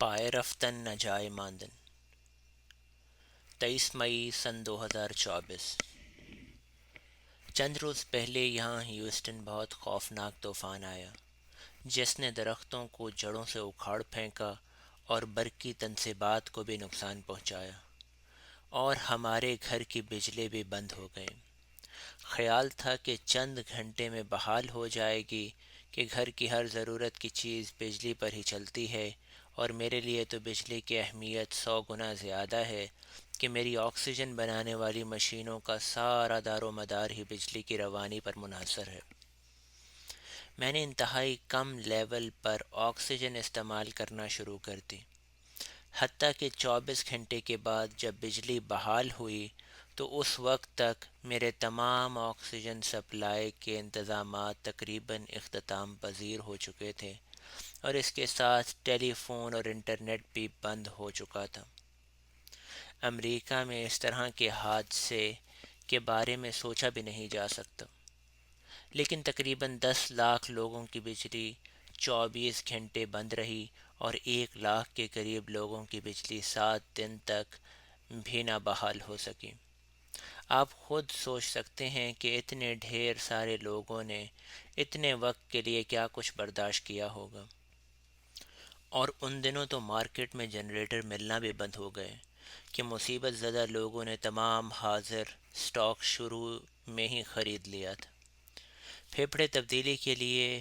پائے رفتن نہ جائے ماندن 23 مئی سن 2024۔ چند روز پہلے یہاں ہیوسٹن بہت خوفناک طوفان آیا جس نے درختوں کو جڑوں سے اکھاڑ پھینکا اور برقی تنصیبات کو بھی نقصان پہنچایا، اور ہمارے گھر کی بجلی بھی بند ہو گئی۔ خیال تھا کہ چند گھنٹے میں بحال ہو جائے گی کہ گھر کی ہر ضرورت کی چیز بجلی پر ہی چلتی ہے، اور میرے لیے تو بجلی کی اہمیت 100 گنا زیادہ ہے کہ میری آکسیجن بنانے والی مشینوں کا سارا دار و مدار ہی بجلی کی روانی پر منحصر ہے۔ میں نے انتہائی کم لیول پر آکسیجن استعمال کرنا شروع کر دی، حتیٰ کہ 24 گھنٹے کے بعد جب بجلی بحال ہوئی تو اس وقت تک میرے تمام آکسیجن سپلائی کے انتظامات تقریباً اختتام پذیر ہو چکے تھے، اور اس کے ساتھ ٹیلی فون اور انٹرنیٹ بھی بند ہو چکا تھا۔ امریکہ میں اس طرح کے حادثے کے بارے میں سوچا بھی نہیں جا سکتا، لیکن تقریباً 10 لاکھ لوگوں کی بجلی 24 گھنٹے بند رہی، اور 1 لاکھ کے قریب لوگوں کی بجلی 7 دن تک بھی نہ بحال ہو سکی۔ آپ خود سوچ سکتے ہیں کہ اتنے ڈھیر سارے لوگوں نے اتنے وقت کے لیے کیا کچھ برداشت کیا ہوگا۔ اور ان دنوں تو مارکیٹ میں جنریٹر ملنا بھی بند ہو گئے کہ مصیبت زدہ لوگوں نے تمام حاضر سٹاک شروع میں ہی خرید لیا تھا۔ پھیپھڑے تبدیلی کے لیے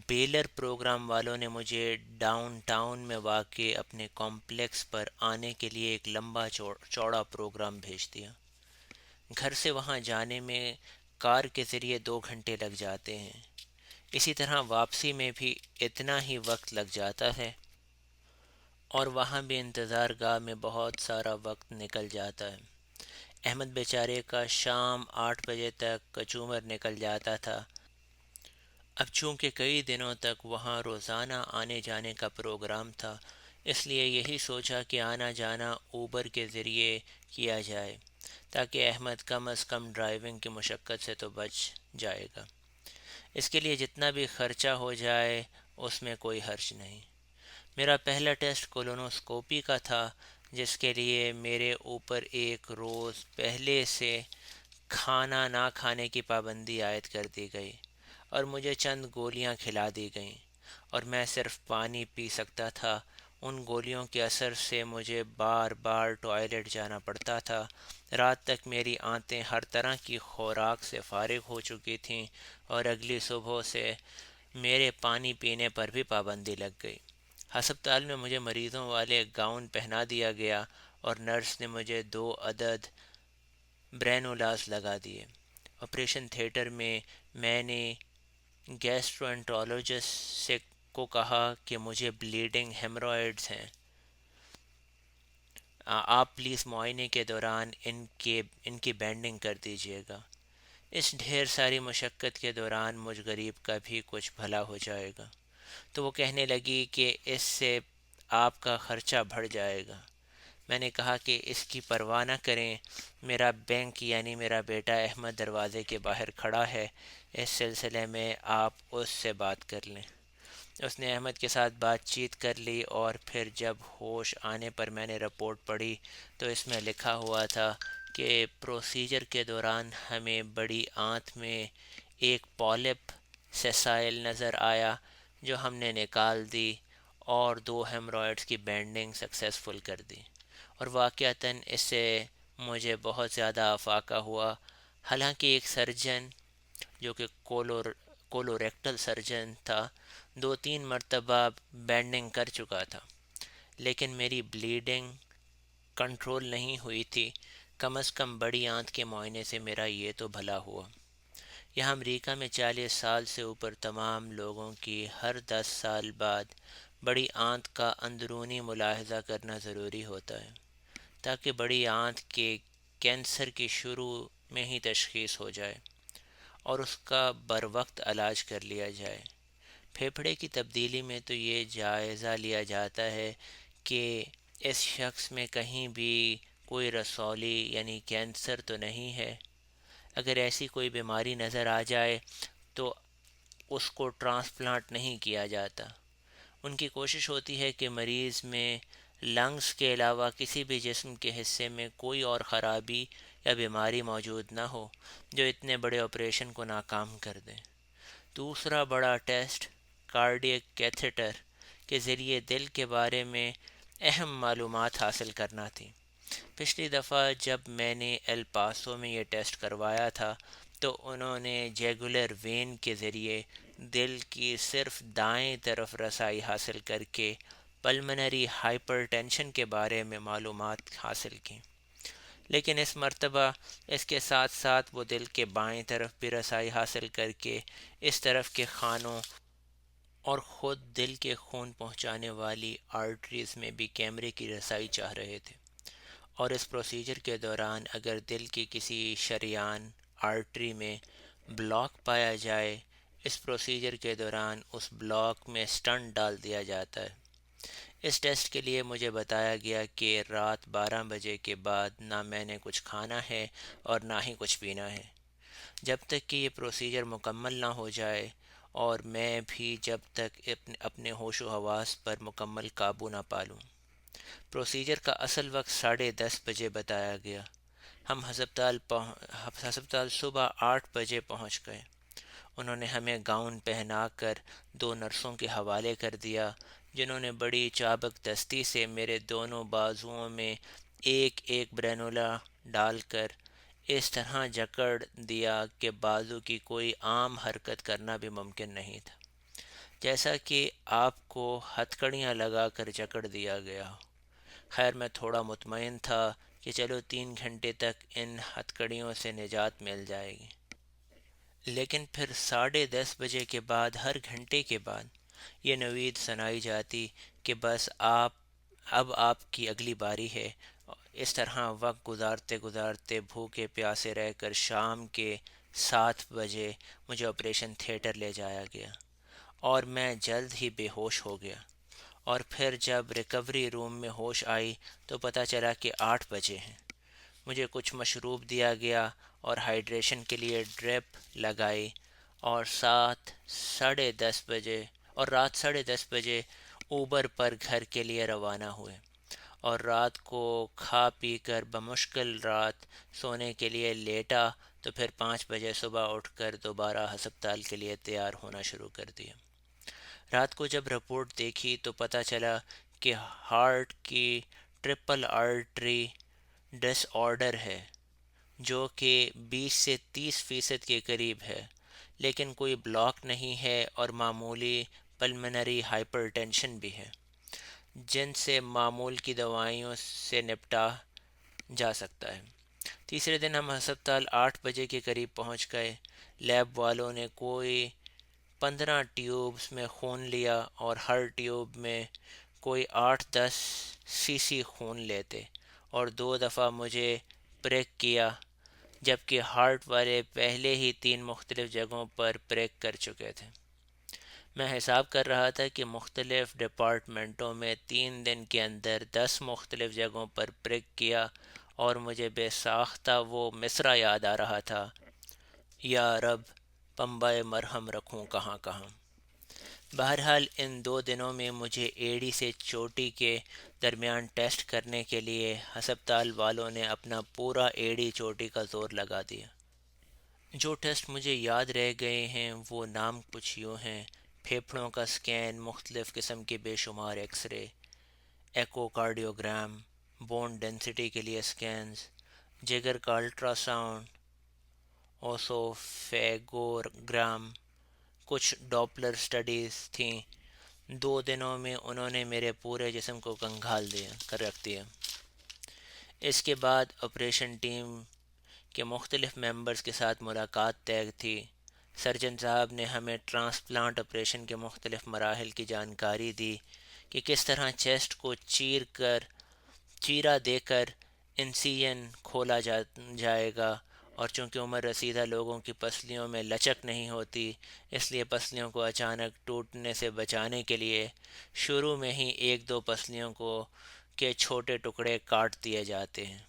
بیلر پروگرام والوں نے مجھے ڈاؤن ٹاؤن میں واقع اپنے کمپلیکس پر آنے کے لیے ایک لمبا چوڑا پروگرام بھیج دیا۔ گھر سے وہاں جانے میں کار کے ذریعے 2 گھنٹے لگ جاتے ہیں، اسی طرح واپسی میں بھی اتنا ہی وقت لگ جاتا ہے، اور وہاں بھی انتظار گاہ میں بہت سارا وقت نکل جاتا ہے۔ احمد بیچارے کا شام 8 بجے تک کچومر نکل جاتا تھا۔ اب چونکہ کئی دنوں تک وہاں روزانہ آنے جانے کا پروگرام تھا، اس لیے یہی سوچا کہ آنا جانا اوبر کے ذریعے کیا جائے تاکہ احمد کم از کم ڈرائیونگ کی مشقت سے تو بچ جائے گا۔ اس کے لیے جتنا بھی خرچہ ہو جائے اس میں کوئی حرج نہیں۔ میرا پہلا ٹیسٹ کولونوسکوپی کا تھا، جس کے لیے میرے اوپر ایک روز پہلے سے کھانا نہ کھانے کی پابندی عائد کر دی گئی، اور مجھے چند گولیاں کھلا دی گئیں، اور میں صرف پانی پی سکتا تھا۔ ان گولیوں کے اثر سے مجھے بار بار ٹوائلٹ جانا پڑتا تھا۔ رات تک میری آنتیں ہر طرح کی خوراک سے فارغ ہو چکی تھیں، اور اگلی صبح سے میرے پانی پینے پر بھی پابندی لگ گئی۔ ہسپتال میں مجھے مریضوں والے گاؤن پہنا دیا گیا، اور نرس نے مجھے 2 عدد برینولاز لگا دیے۔ آپریشن تھیٹر میں میں نے گیسٹرو انٹرولوجسٹ سے کو کہا کہ مجھے بلیڈنگ ہیمورائڈز ہیں، آپ پلیز معائنے کے دوران ان کی بینڈنگ کر دیجیے گا۔ اس ڈھیر ساری مشقت کے دوران مجھ غریب کا بھی کچھ بھلا ہو جائے گا۔ تو وہ کہنے لگی کہ اس سے آپ کا خرچہ بڑھ جائے گا۔ میں نے کہا کہ اس کی پرواہ نہ کریں، میرا بینک یعنی میرا بیٹا احمد دروازے کے باہر کھڑا ہے، اس سلسلے میں آپ اس سے بات کر لیں۔ اس نے احمد کے ساتھ بات چیت کر لی، اور پھر جب ہوش آنے پر میں نے رپورٹ پڑھی تو اس میں لکھا ہوا تھا کہ پروسیجر کے دوران ہمیں بڑی آنت میں ایک پولپ سیسائل نظر آیا جو ہم نے نکال دی، اور 2 ہیمورائڈز کی بینڈنگ سکسیسفل کر دی، اور واقعتاً اس سے مجھے بہت زیادہ افاقہ ہوا۔ حالانکہ ایک سرجن جو کہ کولوریکٹل سرجن تھا 2 3 مرتبہ بینڈنگ کر چکا تھا، لیکن میری بلیڈنگ کنٹرول نہیں ہوئی تھی۔ کم از کم بڑی آنت کے معائنے سے میرا یہ تو بھلا ہوا۔ یہاں امریکہ میں 40 سال سے اوپر تمام لوگوں کی ہر 10 سال بعد بڑی آنت کا اندرونی ملاحظہ کرنا ضروری ہوتا ہے، تاکہ بڑی آنت کے کینسر کی شروع میں ہی تشخیص ہو جائے اور اس کا بروقت علاج کر لیا جائے۔ پھیپھڑے کی تبدیلی میں تو یہ جائزہ لیا جاتا ہے کہ اس شخص میں کہیں بھی کوئی رسولی یعنی کینسر تو نہیں ہے۔ اگر ایسی کوئی بیماری نظر آ جائے تو اس کو ٹرانسپلانٹ نہیں کیا جاتا، ان کی کوشش ہوتی ہے کہ مریض میں لنگز کے علاوہ کسی بھی جسم کے حصے میں کوئی اور خرابی یا بیماری موجود نہ ہو جو اتنے بڑے آپریشن کو ناکام کر دے۔ دوسرا بڑا ٹیسٹ کارڈیک کیتھیٹر کے ذریعے دل کے بارے میں اہم معلومات حاصل کرنا تھی۔ پچھلی دفعہ جب میں نے ایل پاسو میں یہ ٹیسٹ کروایا تھا تو انہوں نے جیگولر وین کے ذریعے دل کی صرف دائیں طرف رسائی حاصل کر کے پلمنری ہائپر ٹینشن کے بارے میں معلومات حاصل کی، لیکن اس مرتبہ اس کے ساتھ ساتھ وہ دل کے بائیں طرف بھی رسائی حاصل کر کے اس طرف کے خانوں اور خود دل کے خون پہنچانے والی آرٹریز میں بھی کیمرے کی رسائی چاہ رہے تھے، اور اس پروسیجر کے دوران اگر دل کی کسی شریان آرٹری میں بلاک پایا جائے، اس پروسیجر کے دوران اس بلاک میں سٹنٹ ڈال دیا جاتا ہے۔ اس ٹیسٹ کے لیے مجھے بتایا گیا کہ رات 12 بجے کے بعد نہ میں نے کچھ کھانا ہے اور نہ ہی کچھ پینا ہے، جب تک کہ یہ پروسیجر مکمل نہ ہو جائے، اور میں بھی جب تک اپنے ہوش و حواس پر مکمل قابو نہ پالوں۔ پروسیجر کا اصل وقت 10:30 بجے بتایا گیا۔ ہم ہسپتال صبح 8 بجے پہنچ گئے۔ انہوں نے ہمیں گاؤن پہنا کر 2 نرسوں کے حوالے کر دیا، جنہوں نے بڑی چابک دستی سے میرے دونوں بازوؤں میں ایک ایک برینولا ڈال کر اس طرح جکڑ دیا کہ بازو کی کوئی عام حرکت کرنا بھی ممکن نہیں تھا، جیسا کہ آپ کو ہتھکڑیاں لگا کر جکڑ دیا گیا ہو۔ خیر میں تھوڑا مطمئن تھا کہ چلو 3 گھنٹے تک ان ہتھکڑیوں سے نجات مل جائے گی، لیکن پھر 10:30 بجے کے بعد ہر گھنٹے کے بعد یہ نوید سنائی جاتی کہ بس اب آپ کی اگلی باری ہے۔ اس طرح وقت گزارتے گزارتے بھوکے پیاسے رہ کر شام کے 7 بجے مجھے آپریشن تھیٹر لے جایا گیا، اور میں جلد ہی بے ہوش ہو گیا، اور پھر جب ریکوری روم میں ہوش آئی تو پتہ چلا کہ 8 بجے ہیں۔ مجھے کچھ مشروب دیا گیا اور ہائیڈریشن کے لیے ڈرپ لگائی، اور رات 10:30 بجے اوبر پر گھر کے لیے روانہ ہوئے، اور رات کو کھا پی کر بمشکل رات سونے کے لیے لیٹا تو پھر 5 بجے صبح اٹھ کر دوبارہ ہسپتال کے لیے تیار ہونا شروع کر دیا۔ رات کو جب رپورٹ دیکھی تو پتہ چلا کہ ہارٹ کی ٹرپل آرٹری ڈس آرڈر ہے، جو کہ 20 سے 30% کے قریب ہے، لیکن کوئی بلاک نہیں ہے، اور معمولی پلمنری ہائپر ٹینشن بھی ہے، جن سے معمول کی دوائیوں سے نپٹا جا سکتا ہے۔ تیسرے دن ہم ہسپتال 8 بجے کے قریب پہنچ گئے۔ لیب والوں نے کوئی 15 ٹیوبز میں خون لیا، اور ہر ٹیوب میں کوئی 8-10 cc خون لیتے، اور 2 دفعہ مجھے پریک کیا، جبکہ ہارٹ والے پہلے ہی 3 مختلف جگہوں پر پریک کر چکے تھے۔ میں حساب کر رہا تھا کہ مختلف ڈپارٹمنٹوں میں 3 دن کے اندر 10 مختلف جگہوں پر پریک کیا، اور مجھے بے ساختہ وہ مصرع یاد آ رہا تھا، یا رب پنبہ مرہم رکھوں کہاں کہاں۔ بہرحال ان 2 دنوں میں مجھے ایڑی سے چوٹی کے درمیان ٹیسٹ کرنے کے لیے ہسپتال والوں نے اپنا پورا ایڑی چوٹی کا زور لگا دیا۔ جو ٹیسٹ مجھے یاد رہ گئے ہیں وہ نام کچھ یوں ہیں: پھیپھڑوں کا سکین، مختلف قسم کے بے شمار X ray, eco cardiogram, bone density کے لیے سکینز، جگر کا الٹرا ساؤنڈ، اوسوفیگوگرام، کچھ ڈاپلر سٹڈیز تھیں۔ 2 دنوں میں انہوں نے میرے پورے جسم کو کنگھال کر رکھ دیا۔ اس کے بعد آپریشن ٹیم کے مختلف ممبرز کے ساتھ ملاقات طے تھی۔ سرجن صاحب نے ہمیں ٹرانسپلانٹ آپریشن کے مختلف مراحل کی جانکاری دی کہ کس طرح چیسٹ کو چیرا دے کر انسیژن کھولا جائے گا، اور چونکہ عمر رسیدہ لوگوں کی پسلیوں میں لچک نہیں ہوتی، اس لیے پسلیوں کو اچانک ٹوٹنے سے بچانے کے لیے شروع میں ہی 1-2 پسلیوں کے چھوٹے ٹکڑے کاٹ دیے جاتے ہیں،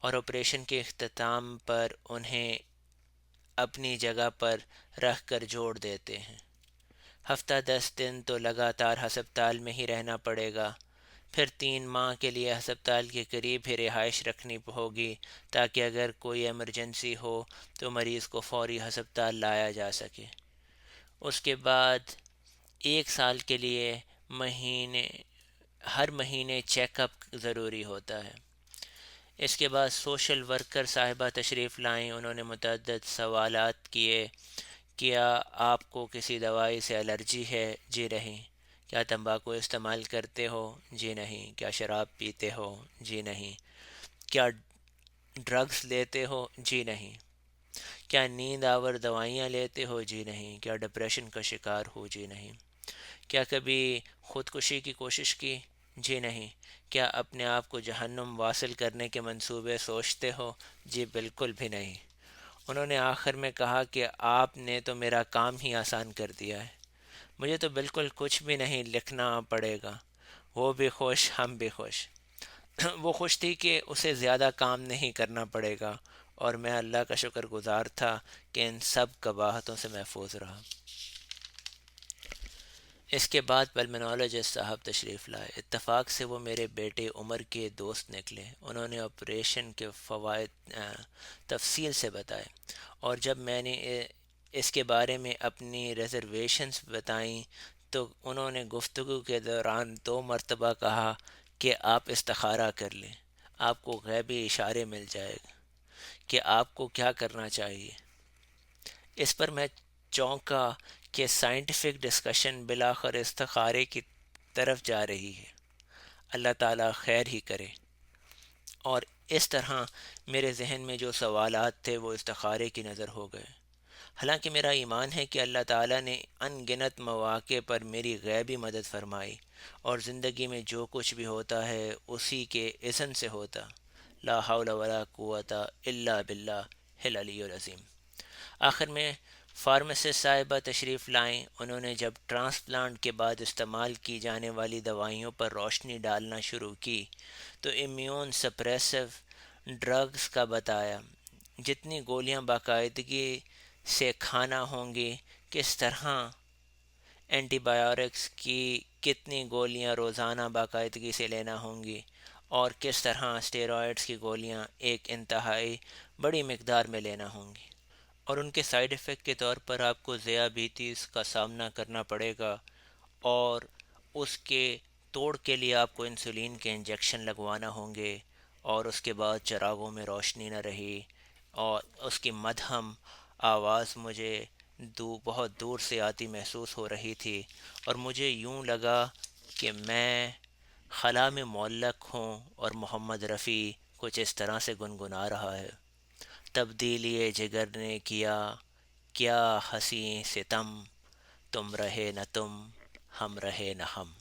اور آپریشن کے اختتام پر انہیں اپنی جگہ پر رکھ کر جوڑ دیتے ہیں۔ ہفتہ 10 دن تو لگاتار ہسپتال میں ہی رہنا پڑے گا، پھر 3 ماہ کے لیے ہسپتال کے قریب ہی رہائش رکھنی ہوگی تاکہ اگر کوئی ایمرجنسی ہو تو مریض کو فوری ہسپتال لایا جا سکے۔ اس کے بعد 1 سال کے لیے مہینے ہر مہینے چیک اپ ضروری ہوتا ہے۔ اس کے بعد سوشل ورکر صاحبہ تشریف لائیں، انہوں نے متعدد سوالات کیے۔ کیا آپ کو کسی دوائی سے الرجی ہے؟ جی نہیں۔ کیا تمباکو استعمال کرتے ہو؟ جی نہیں۔ کیا شراب پیتے ہو؟ جی نہیں۔ کیا ڈرگس لیتے ہو؟ جی نہیں۔ کیا نیند آور دوائیاں لیتے ہو؟ جی نہیں۔ کیا ڈپریشن کا شکار ہو؟ جی نہیں۔ کیا کبھی خودکشی کی کوشش کی؟ جی نہیں۔ کیا اپنے آپ کو جہنم واصل کرنے کے منصوبے سوچتے ہو؟ جی بالکل بھی نہیں۔ انہوں نے آخر میں کہا کہ آپ نے تو میرا کام ہی آسان کر دیا ہے، مجھے تو بالکل کچھ بھی نہیں لکھنا پڑے گا۔ وہ بھی خوش، ہم بھی خوش۔ وہ خوش تھی کہ اسے زیادہ کام نہیں کرنا پڑے گا، اور میں اللہ کا شکر گزار تھا کہ ان سب قباحتوں سے محفوظ رہا۔ اس کے بعد پلمنالوجسٹ صاحب تشریف لائے۔ اتفاق سے وہ میرے بیٹے عمر کے دوست نکلے۔ انہوں نے آپریشن کے فوائد تفصیل سے بتائے، اور جب میں نے اس کے بارے میں اپنی ریزرویشنز بتائیں تو انہوں نے گفتگو کے دوران 2 مرتبہ کہا کہ آپ استخارہ کر لیں، آپ کو غیبی اشارے مل جائے گا کہ آپ کو کیا کرنا چاہیے۔ اس پر میں چونکا کہ سائنٹیفک ڈسکشن بالآخر استخارے کی طرف جا رہی ہے۔ اللہ تعالیٰ خیر ہی کرے۔ اور اس طرح میرے ذہن میں جو سوالات تھے وہ استخارے کی نظر ہو گئے۔ حالانکہ میرا ایمان ہے کہ اللہ تعالیٰ نے ان گنت مواقع پر میری غیبی مدد فرمائی، اور زندگی میں جو کچھ بھی ہوتا ہے اسی کے اذن سے ہوتا۔ لا حول ولا قوت الا باللہ العلی العظیم۔ آخر میں فارماسسٹ صاحبہ تشریف لائیں۔ انہوں نے جب ٹرانسپلانٹ کے بعد استعمال کی جانے والی دوائیوں پر روشنی ڈالنا شروع کی تو امیون سپریسو ڈرگز کا بتایا، جتنی گولیاں باقاعدگی سے کھانا ہوں گی، کس طرح اینٹی بایوٹکس کی کتنی گولیاں روزانہ باقاعدگی سے لینا ہوں گی، اور کس طرح اسٹیرائڈز کی گولیاں ایک انتہائی بڑی مقدار میں لینا ہوں گی، اور ان کے سائیڈ ایفیکٹ کے طور پر آپ کو ذیابیطس کا سامنا کرنا پڑے گا، اور اس کے توڑ کے لیے آپ کو انسولین کے انجیکشن لگوانا ہوں گے، اور اس کے بعد چراغوں میں روشنی نہ رہی، اور اس کی مدھم آواز مجھے بہت دور سے آتی محسوس ہو رہی تھی، اور مجھے یوں لگا کہ میں خلا میں معلق ہوں اور محمد رفیع کچھ اس طرح سے گنگنا رہا ہے: تبدیلی جگر نے کیا حسیں ستم، تم رہے نہ تم، ہم رہے نہ ہم۔